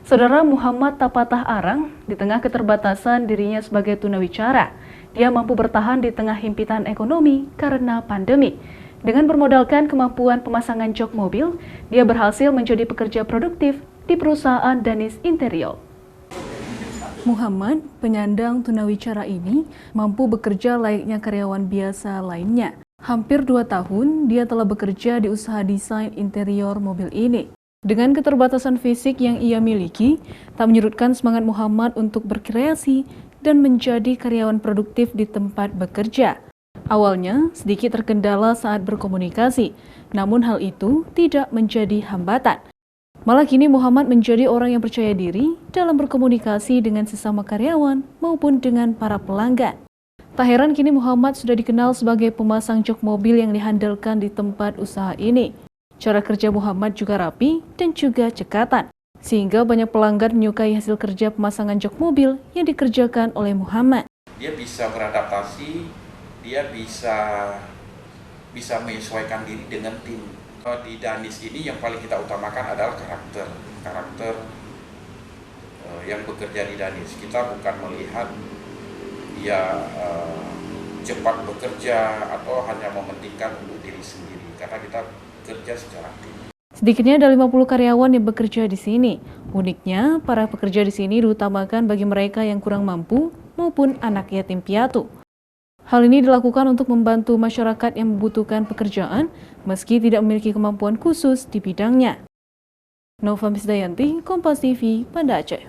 Saudara Muhammad tak patah arang di tengah keterbatasan dirinya sebagai tunawicara. Dia mampu bertahan di tengah himpitan ekonomi karena pandemi. Dengan bermodalkan kemampuan pemasangan jok mobil, dia berhasil menjadi pekerja produktif di perusahaan Danis Interior. Muhammad, penyandang tunawicara ini, mampu bekerja layaknya karyawan biasa lainnya. Hampir 2 tahun, dia telah bekerja di usaha desain interior mobil ini. Dengan keterbatasan fisik yang ia miliki, tak menyurutkan semangat Muhammad untuk berkreasi dan menjadi karyawan produktif di tempat bekerja. Awalnya, sedikit terkendala saat berkomunikasi, namun hal itu tidak menjadi hambatan. Malah kini Muhammad menjadi orang yang percaya diri dalam berkomunikasi dengan sesama karyawan maupun dengan para pelanggan. Tak heran kini Muhammad sudah dikenal sebagai pemasang jok mobil yang dihandalkan di tempat usaha ini. Cara kerja Muhammad juga rapi dan juga cekatan, sehingga banyak pelanggan menyukai hasil kerja pemasangan jok mobil yang dikerjakan oleh Muhammad. Dia bisa beradaptasi, dia bisa menyesuaikan diri dengan tim. Di Danis ini yang paling kita utamakan adalah karakter yang bekerja di Danis. Kita bukan melihat dia cepat bekerja atau hanya mementingkan untuk diri sendiri, karena kita kerja secara tim. Sedikitnya ada 50 karyawan yang bekerja di sini. Uniknya, para pekerja di sini diutamakan bagi mereka yang kurang mampu maupun anak yatim piatu. Hal ini dilakukan untuk membantu masyarakat yang membutuhkan pekerjaan meski tidak memiliki kemampuan khusus di bidangnya. Nova Misdayanti, Kompas TV, Banda Aceh.